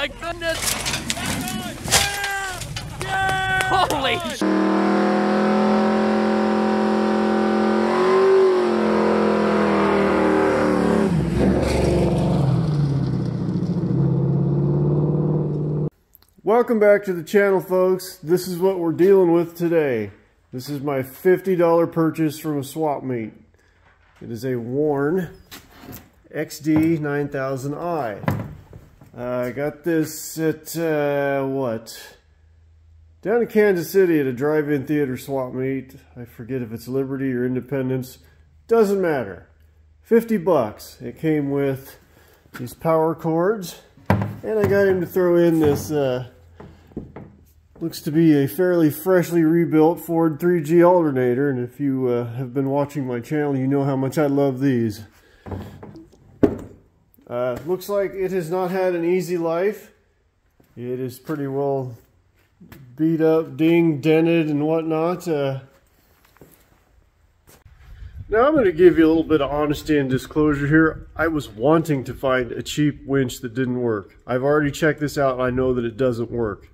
my goodness! Yeah! Holy sh! Welcome back to the channel, folks. This is what we're dealing with today. This is my $50 purchase from a swap meet. It is a worn XD9000i. I got this at, down in Kansas City at a drive-in theater swap meet. I forget if it's Liberty or Independence. Doesn't matter. 50 bucks. It came with these power cords. And I got him to throw in this, looks to be a fairly freshly rebuilt Ford 3G alternator. And if you have been watching my channel, you know how much I love these. Looks like it has not had an easy life. It is pretty well beat up, dinged, dented, and whatnot. Now I'm going to give you a little bit of honesty and disclosure here. I was wanting to find a cheap winch that didn't work. I've already checked this out and I know that it doesn't work.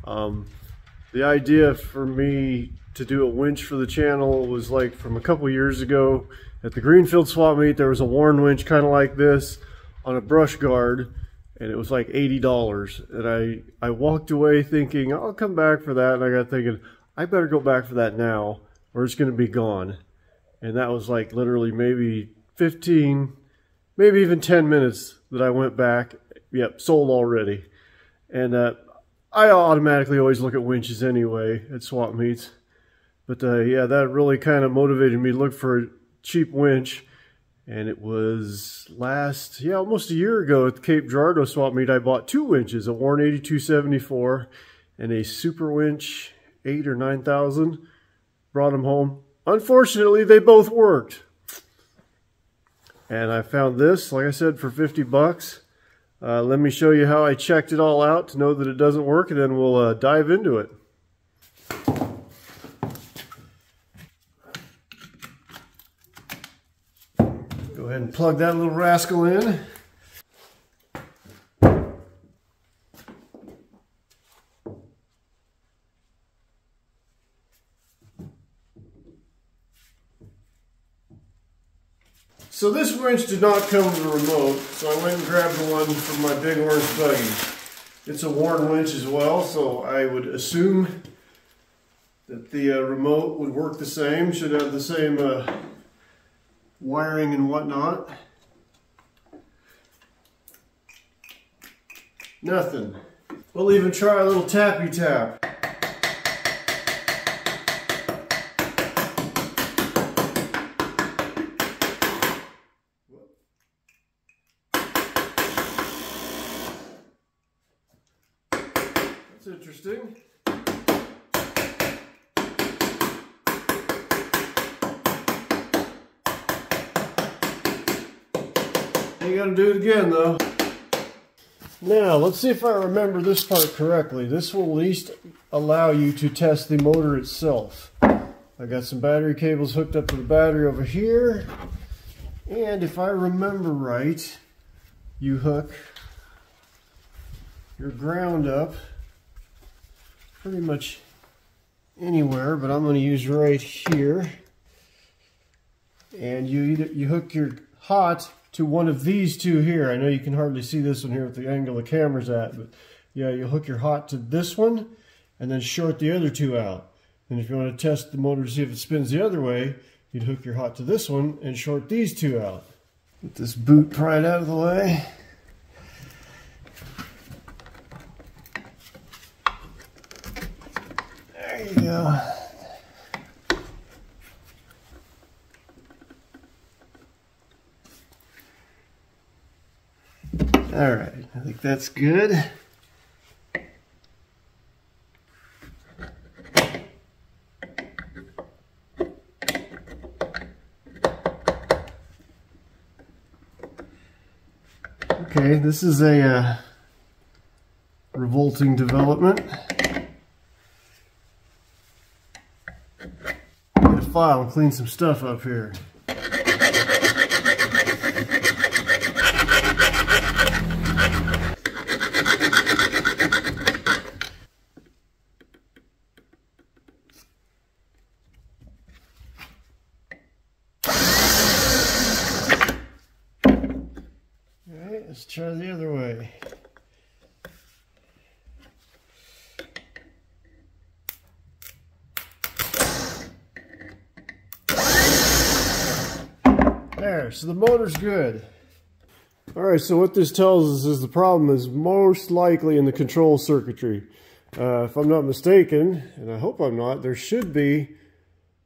The idea for me to do a winch for the channel was like from a couple years ago at the Greenfield swap meet. There was a worn winch kind of like this on a brush guard and it was like $80. And I walked away thinking I'll come back for that, and I got thinking I better go back for that now or it's going to be gone. And that was like literally maybe 15, maybe even 10 minutes that I went back. Yep, sold already. And I automatically always look at winches anyway at swap meets. But yeah, that really kind of motivated me to look for a cheap winch. And it was almost a year ago at the Cape Girardeau swap meet, I bought two winches, a worn 8274 and a super winch 8 or 9000. Brought them home. Unfortunately, they both worked. And I found this, like I said, for 50 bucks. Let me show you how I checked it all out to know that it doesn't work, and then we'll dive into it. Go ahead and plug that little rascal in. So this winch did not come with a remote, so I went and grabbed the one from my big orange buggy. It's a worn winch as well, so I would assume that the remote would work the same, should have the same wiring and whatnot. Nothing. We'll even try a little tappy tap. That's interesting. You gotta do it again though. Now let's see if I remember this part correctly. This will at least allow you to test the motor itself. I got some battery cables hooked up to the battery over here, and if I remember right, you hook your ground up pretty much anywhere, but I'm going to use right here. And you hook your hot to one of these two here. I know you can hardly see this one here with the angle the camera's at, but yeah, you hook your hot to this one and then short the other two out. And if you want to test the motor to see if it spins the other way, you'd hook your hot to this one and short these two out. Get this boot pried out of the way. There you go. All right, I think that's good. Okay, this is a revolting development. Get a file and clean some stuff up here. let's try the other way. There, so the motor's good. Alright, so what this tells us is the problem is most likely in the control circuitry. If I'm not mistaken, and I hope I'm not, there should be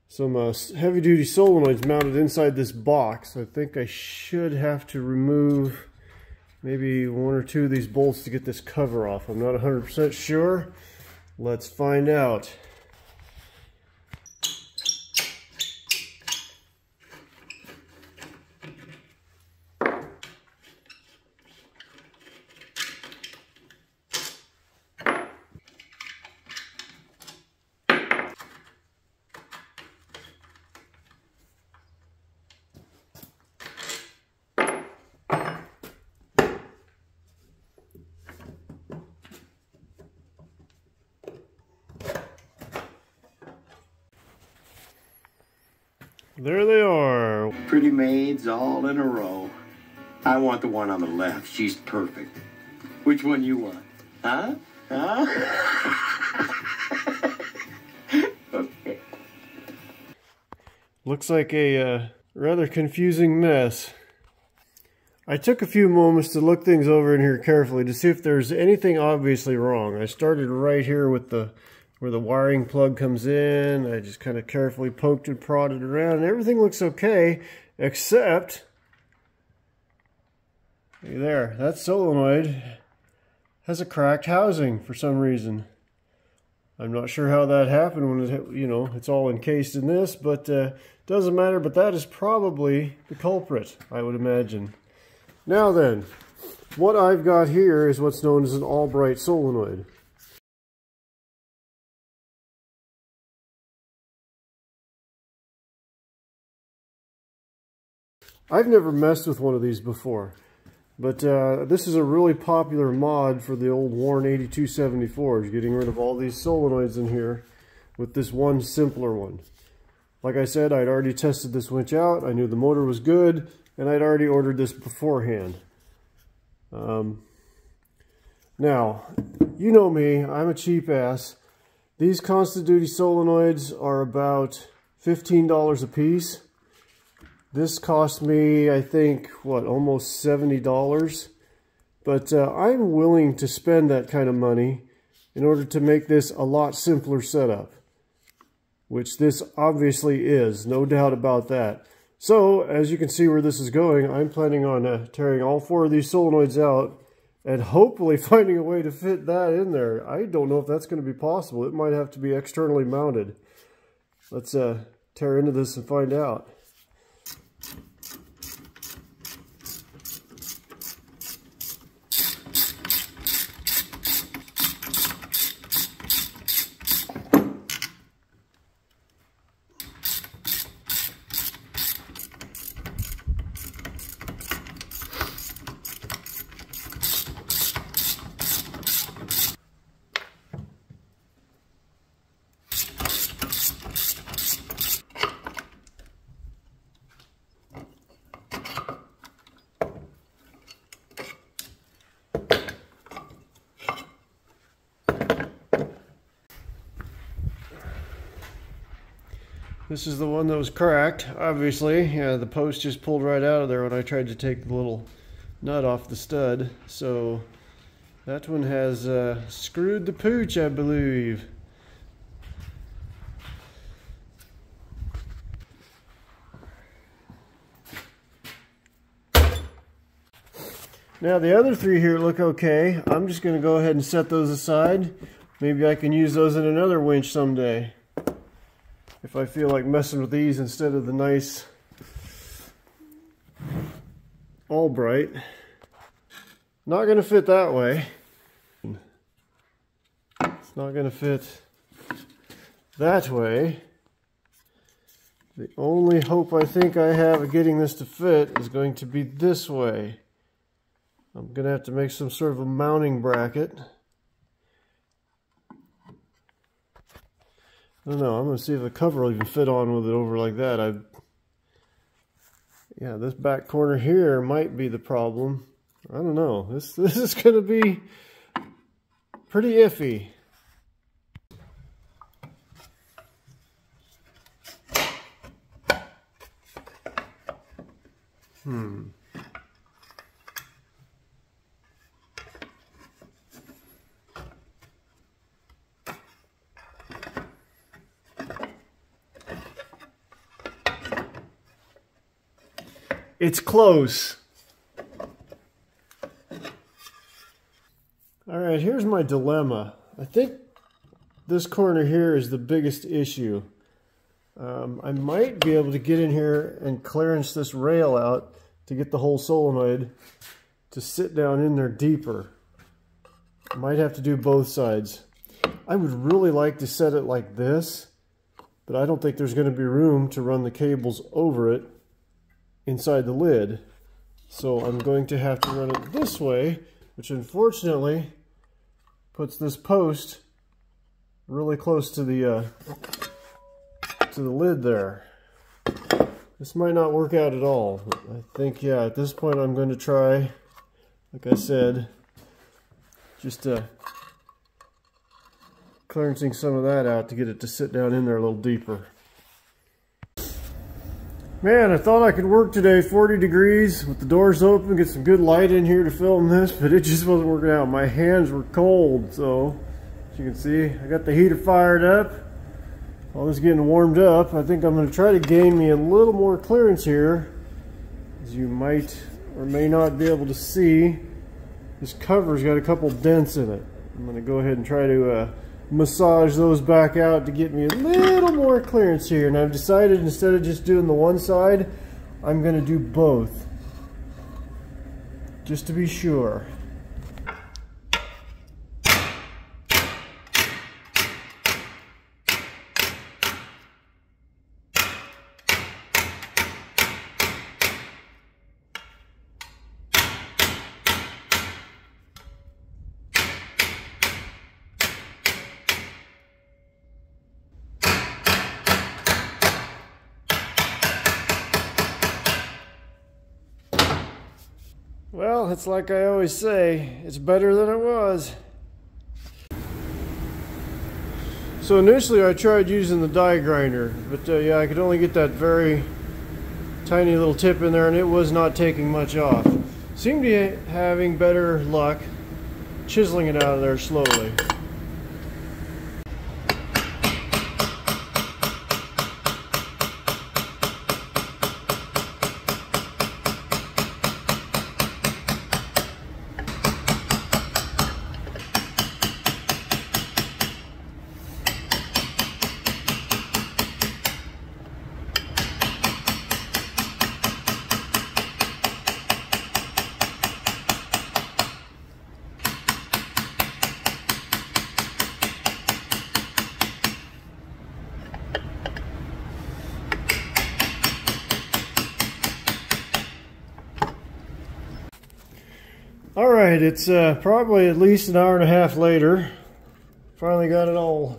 some heavy-duty solenoids mounted inside this box. I think I should have to remove maybe one or two of these bolts to get this cover off. I'm not 100% sure. Let's find out. There they are. Pretty maids all in a row. I want the one on the left. She's perfect. Which one you want? Huh? Huh? Okay. Looks like a rather confusing mess. I took a few moments to look things over in here carefully to see if there's anything obviously wrong. I started right here with where the wiring plug comes in. I just kind of carefully poked and prodded around, and everything looks okay, except there, that solenoid has a cracked housing for some reason. I'm not sure how that happened when it, you know, it's all encased in this, but doesn't matter. But that is probably the culprit, I would imagine. Now then, what I've got here is what's known as an Albright solenoid. I've never messed with one of these before, but this is a really popular mod for the old worn 8274s, getting rid of all these solenoids in here with this one simpler one. Like I said, I'd already tested this winch out, I knew the motor was good, and I'd already ordered this beforehand. Now, you know me, I'm a cheap ass. These constant duty solenoids are about $15 a piece. This cost me, I think, what, almost $70. But I'm willing to spend that kind of money in order to make this a lot simpler setup. Which this obviously is, no doubt about that. So, as you can see where this is going, I'm planning on tearing all four of these solenoids out and hopefully finding a way to fit that in there. I don't know if that's going to be possible. It might have to be externally mounted. Let's tear into this and find out. This is the one that was cracked, obviously. Yeah, the post just pulled right out of there when I tried to take the little nut off the stud. So that one has screwed the pooch, I believe. Now the other three here look okay. I'm just going to go ahead and set those aside. Maybe I can use those in another winch someday, if I feel like messing with these instead of the nice Albright. Not going to fit that way. It's not going to fit that way. The only hope I think I have of getting this to fit is going to be this way. I'm going to have to make some sort of a mounting bracket. I don't know, I'm going to see if the cover will even fit on with it over like that. Yeah, this back corner here might be the problem. I don't know. This is going to be pretty iffy. It's close. All right, here's my dilemma. I think this corner here is the biggest issue. I might be able to get in here and clearance this rail out to get the whole solenoid to sit down in there deeper. I might have to do both sides. I would really like to set it like this, but I don't think there's going to be room to run the cables over it inside the lid. So I'm going to have to run it this way, which unfortunately puts this post really close to the lid there. This might not work out at all. I think, yeah, at this point I'm going to try, like I said, just clearancing some of that out to get it to sit down in there a little deeper. Man, I thought I could work today 40 degrees with the doors open, get some good light in here to film this, but it just wasn't working out. My hands were cold, so as you can see, I got the heater fired up. While this is getting warmed up, I think I'm going to try to gain me a little more clearance here. As you might or may not be able to see, this cover's got a couple dents in it. I'm going to go ahead and try to massage those back out to get me a little more clearance here. And I've decided instead of just doing the one side, I'm going to do both, just to be sure. Well, it's like I always say, it's better than it was. So initially I tried using the die grinder, but yeah, I could only get that very tiny little tip in there and it was not taking much off. Seemed to be having better luck chiseling it out of there slowly. Alright, it's probably at least an hour and a half later. Finally got it all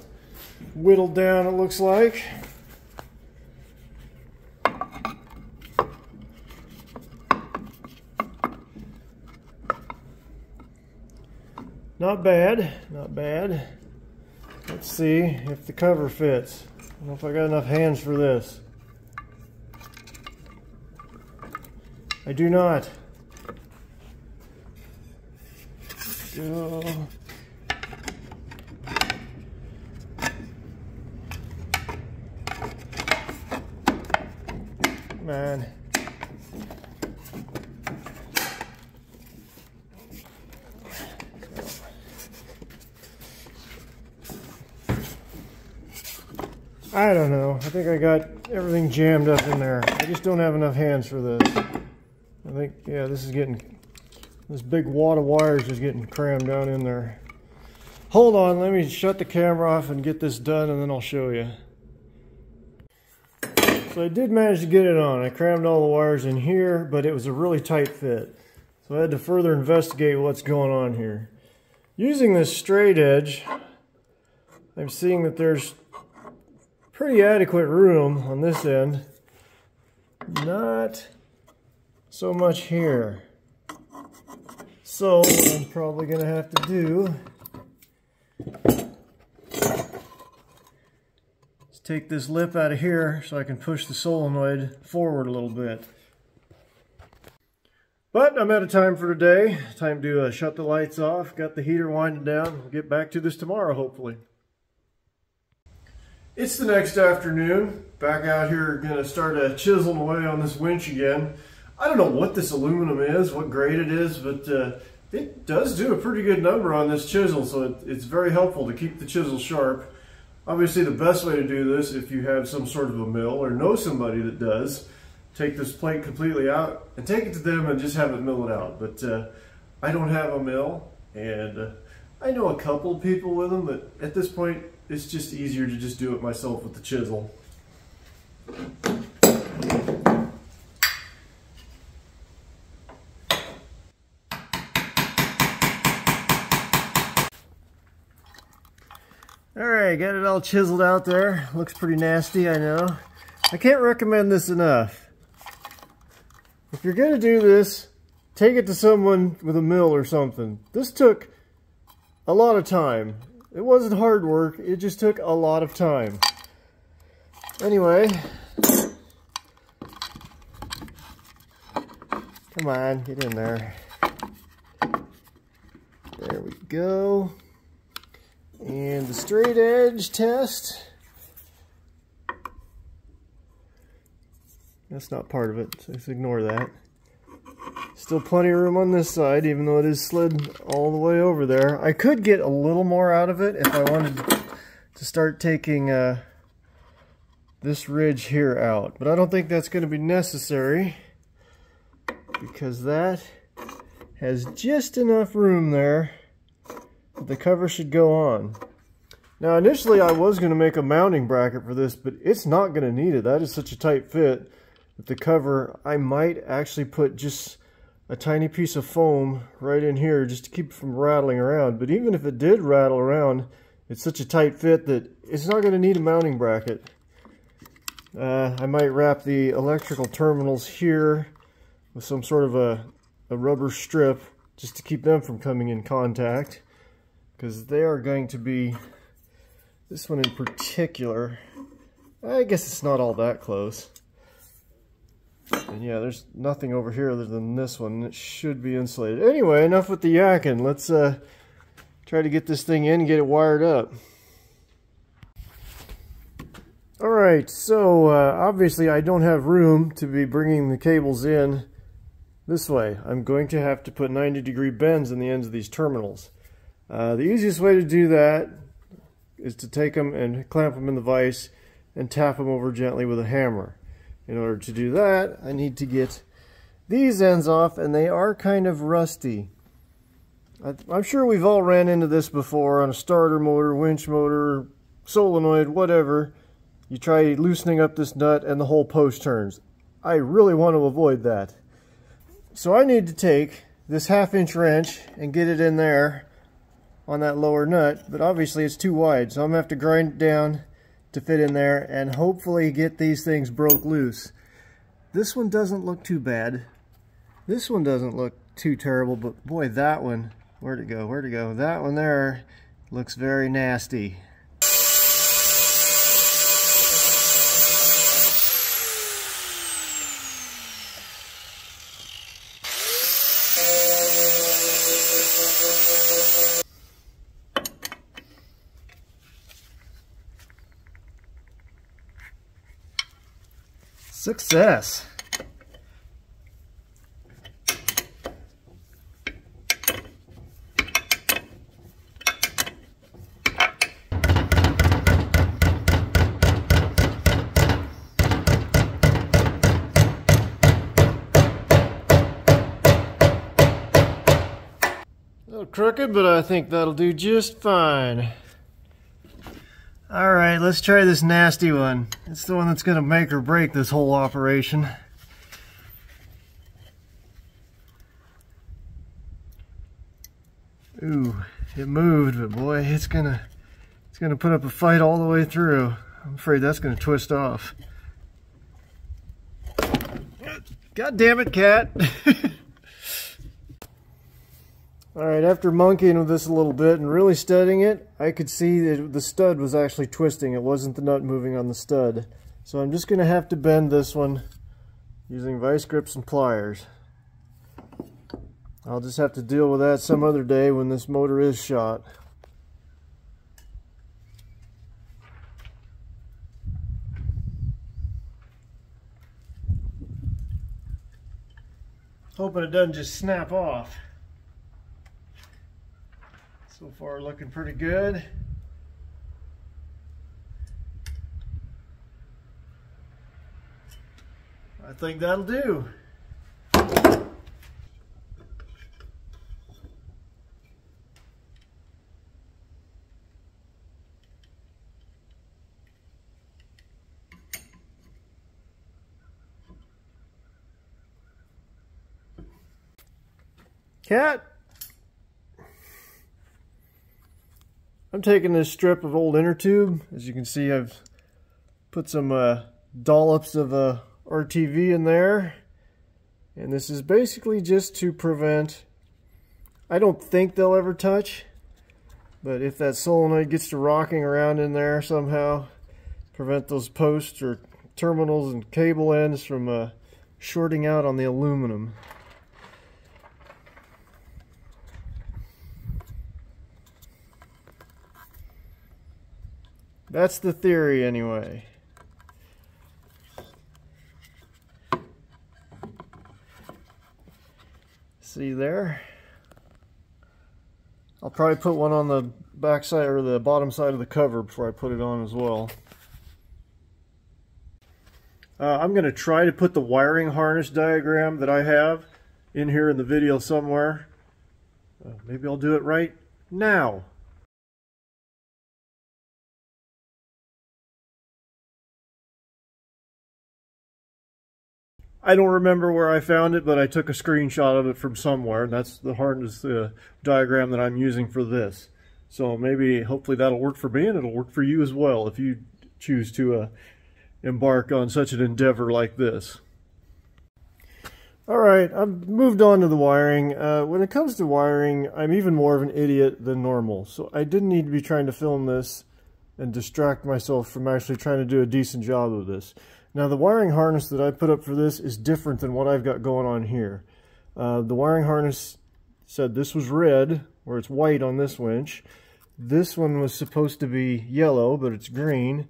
whittled down, it looks like. Not bad, not bad. Let's see if the cover fits. I don't know if I got enough hands for this. I do not. Go. Man. I don't know. I think I got everything jammed up in there. I just don't have enough hands for this. I think, yeah, this big wad of wires is getting crammed down in there. Hold on, let me shut the camera off and get this done and then I'll show you. So I did manage to get it on. I crammed all the wires in here, but it was a really tight fit. So I had to further investigate what's going on here. Using this straight edge, I'm seeing that there's pretty adequate room on this end. Not so much here. So what I'm probably going to have to do is take this lip out of here so I can push the solenoid forward a little bit. But I'm out of time for today. Time to shut the lights off, got the heater winding down. We'll get back to this tomorrow, hopefully. It's the next afternoon. Back out here, gonna start chiseling away on this winch again. I don't know what this aluminum is, what grade it is, but it does do a pretty good number on this chisel, so it's very helpful to keep the chisel sharp. Obviously, the best way to do this, if you have some sort of a mill or know somebody that does, take this plate completely out and take it to them and just have it mill it out. But I don't have a mill, and I know a couple people with them, but at this point it's just easier to just do it myself with the chisel. Alright, got it all chiseled out there. Looks pretty nasty, I know. I can't recommend this enough. If you're going to do this, take it to someone with a mill or something. This took a lot of time. It wasn't hard work, it just took a lot of time. Anyway, come on, get in there. There we go. And the straight edge test. That's not part of it, so just ignore that. Still plenty of room on this side, even though it is slid all the way over there. I could get a little more out of it if I wanted to start taking this ridge here out. But I don't think that's going to be necessary, because that has just enough room there that the cover should go on. Now initially I was going to make a mounting bracket for this, but it's not going to need it. That is such a tight fit. With the cover, I might actually put just a tiny piece of foam right in here just to keep it from rattling around. But even if it did rattle around, it's such a tight fit that it's not going to need a mounting bracket. I might wrap the electrical terminals here with some sort of a rubber strip just to keep them from coming in contact, because they are going to be, this one in particular, I guess it's not all that close. And yeah, there's nothing over here other than this one. It should be insulated. Anyway, enough with the yakking. Let's try to get this thing in and get it wired up. Alright, so obviously I don't have room to be bringing the cables in this way. I'm going to have to put 90-degree bends in the ends of these terminals. The easiest way to do that is to take them and clamp them in the vise and tap them over gently with a hammer. In order to do that, I need to get these ends off, and they are kind of rusty. I'm sure we've all ran into this before on a starter motor, winch motor, solenoid, whatever. You try loosening up this nut and the whole post turns. I really want to avoid that. So I need to take this 1/2-inch wrench and get it in there on that lower nut, but obviously it's too wide, so I'm going to have to grind it down to fit in there and hopefully get these things broke loose. This one doesn't look too bad. This one doesn't look too terrible, but boy, that one, where'd it go? Where'd it go? That one there looks very nasty. Success! A little crooked, but I think that'll do just fine. Alright, let's try this nasty one. It's the one that's going to make or break this whole operation. Ooh, it moved, but boy, it's gonna put up a fight all the way through. I'm afraid that's gonna twist off. God damn it, cat! Alright, after monkeying with this a little bit and really studying it, I could see that the stud was actually twisting. It wasn't the nut moving on the stud. So I'm just going to have to bend this one using vice grips and pliers. I'll just have to deal with that some other day when this motor is shot. Hoping it doesn't just snap off. So far looking pretty good. I think that'll do. Cat! I'm taking this strip of old inner tube. As you can see, I've put some dollops of RTV in there. And this is basically just to prevent, I don't think they'll ever touch, but if that solenoid gets to rocking around in there somehow, prevent those posts or terminals and cable ends from shorting out on the aluminum. That's the theory anyway. See there? I'll probably put one on the back side or the bottom side of the cover before I put it on as well. I'm going to try to put the wiring harness diagram that I have in here in the video somewhere. Maybe I'll do it right now. I don't remember where I found it, but I took a screenshot of it from somewhere. That's the harness diagram that I'm using for this. So maybe, hopefully that'll work for me, and it'll work for you as well if you choose to embark on such an endeavor like this. Alright, I've moved on to the wiring. When it comes to wiring, I'm even more of an idiot than normal. So I didn't need to be trying to film this and distract myself from actually trying to do a decent job of this. Now the wiring harness that I put up for this is different than what I've got going on here. The wiring harness said this was red, where it's white on this winch. This one was supposed to be yellow, but it's green.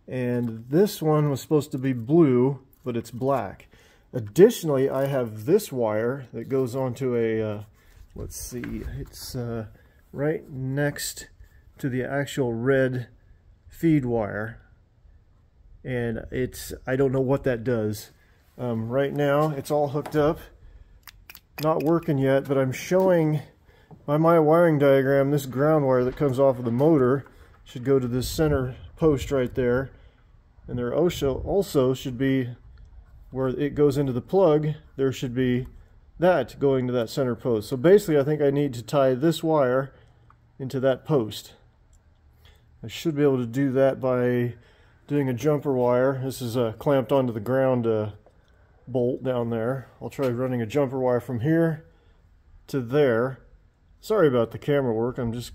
And this one was supposed to be blue, but it's black. Additionally, I have this wire that goes onto a, let's see, it's right next to the actual red feed wire. And I don't know what that does. Right now, it's all hooked up. Not working yet, but I'm showing by my wiring diagram, this ground wire that comes off of the motor should go to this center post right there. And there also should be, where it goes into the plug, there should be that going to that center post. So basically, I think I need to tie this wire into that post. I should be able to do that by doing a jumper wire. This is clamped onto the ground bolt down there. I'll try running a jumper wire from here to there. Sorry about the camera work. I'm just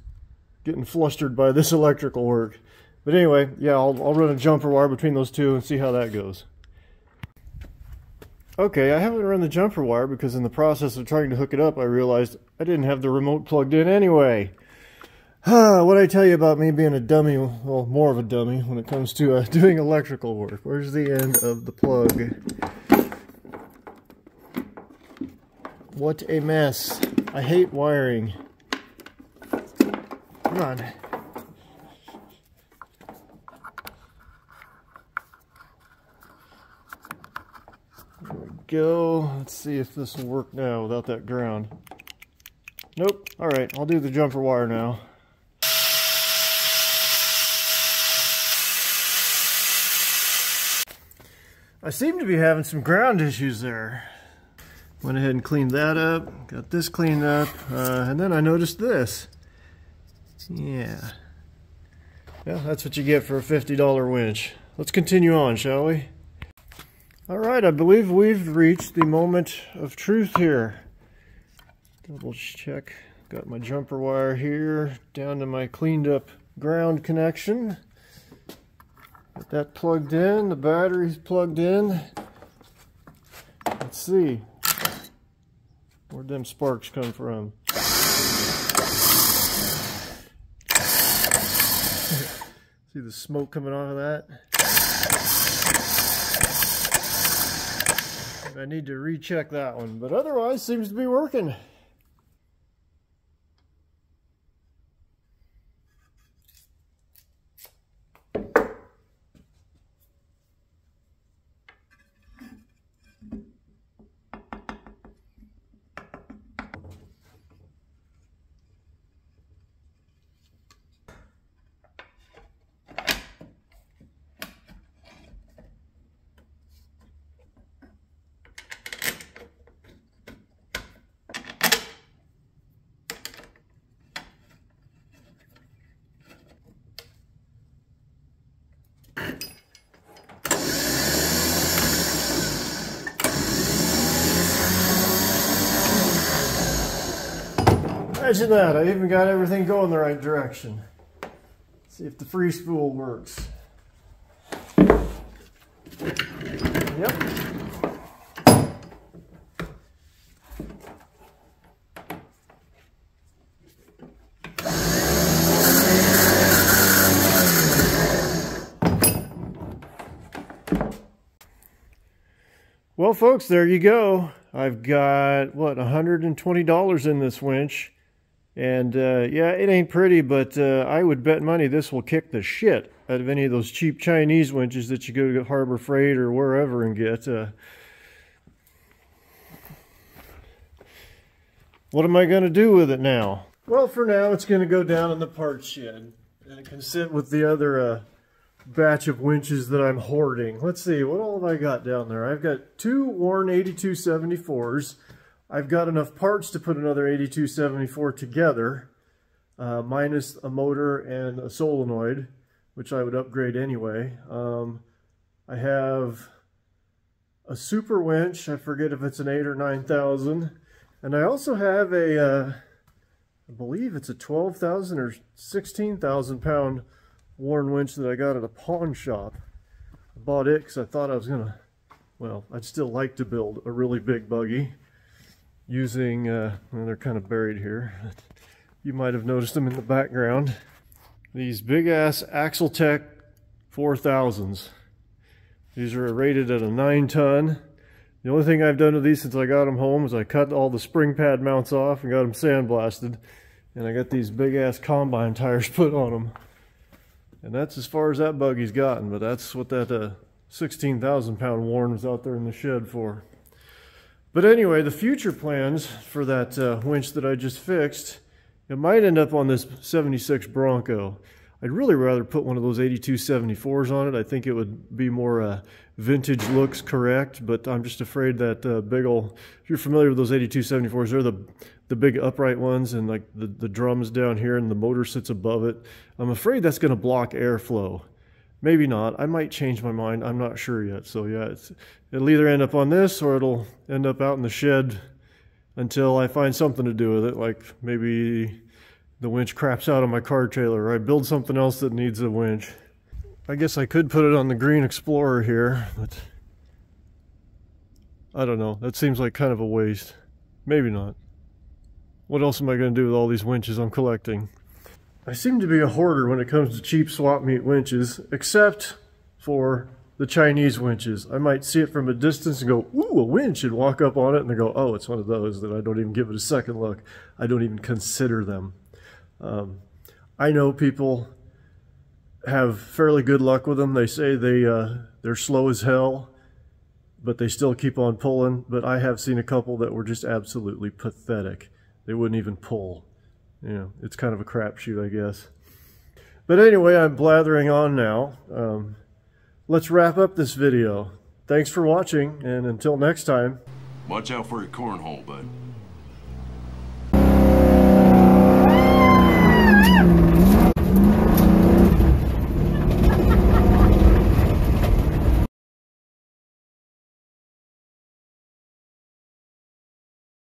getting flustered by this electrical work. But anyway, yeah, I'll run a jumper wire between those two and see how that goes. Okay, I haven't run the jumper wire because in the process of trying to hook it up, I realized I didn't have the remote plugged in anyway. What'd I tell you about me being a dummy? Well, more of a dummy when it comes to doing electrical work. Where's the end of the plug? What a mess. I hate wiring. Come on. There we go. Let's see if this will work now without that ground. Nope. Alright, I'll do the jumper wire now. I seem to be having some ground issues there. Went ahead and cleaned that up, got this cleaned up, and then I noticed this. Yeah, that's what you get for a $50 winch. Let's continue on, shall we? Alright, I believe we've reached the moment of truth here. Double check Got my jumper wire here down to my cleaned up ground connection. Got that plugged in, the battery's plugged in. Let's see. Where'd them sparks come from? See the smoke coming off of that? I need to recheck that one, but otherwise seems to be working. Imagine that, I even got everything going the right direction. Let's see if the free spool works. Yep. Well folks, there you go. I've got, what, $120 in this winch. And yeah, it ain't pretty, but I would bet money this will kick the shit out of any of those cheap Chinese winches that you go to Harbor Freight or wherever and get. What am I going to do with it now? Well, for now, it's going to go down in the parts shed. And it can sit with the other batch of winches that I'm hoarding. Let's see, what all have I got down there? I've got 2 worn 8274s. I've got enough parts to put another 8274 together, minus a motor and a solenoid, which I would upgrade anyway. I have a super winch. I forget if it's an 8 or 9,000. And I also have a, I believe it's a 12,000 or 16,000 pound worn winch that I got at a pawn shop. I bought it because I thought I was going to, well, I'd still like to build a really big buggy. Using, well, they're kind of buried here. You might have noticed them in the background. These big ass Axletech 4000s. These are rated at a 9-ton. The only thing I've done with these since I got them home is I cut all the spring pad mounts off and got them sandblasted. And I got these big ass combine tires put on them. And that's as far as that buggy's gotten, but that's what that 16,000 pound Warren was out there in the shed for. But anyway, the future plans for that winch that I just fixed, it might end up on this 76 Bronco. I'd really rather put one of those 8274s on it. I think it would be more vintage looks correct, but I'm just afraid that big old, if you're familiar with those 8274s, they're the big upright ones and like the drums down here and the motor sits above it. I'm afraid that's going to block airflow. Maybe not. I might change my mind. I'm not sure yet. So yeah, it'll either end up on this or it'll end up out in the shed until I find something to do with it. Like maybe the winch craps out on my car trailer or I build something else that needs a winch. I guess I could put it on the Green Explorer here, but I don't know. That seems like kind of a waste. Maybe not. What else am I going to do with all these winches I'm collecting? I seem to be a hoarder when it comes to cheap swap meet winches, except for the Chinese winches. I might see it from a distance and go, ooh, a winch, and walk up on it and they go, oh, it's one of those, that I don't even give it a second look. I don't even consider them. I know people have fairly good luck with them. They say they're slow as hell, but they still keep on pulling. But I have seen a couple that were just absolutely pathetic. They wouldn't even pull. You know, it's kind of a crapshoot, I guess. But anyway, I'm blathering on now. Let's wrap up this video. Thanks for watching, and until next time. Watch out for your cornhole, bud.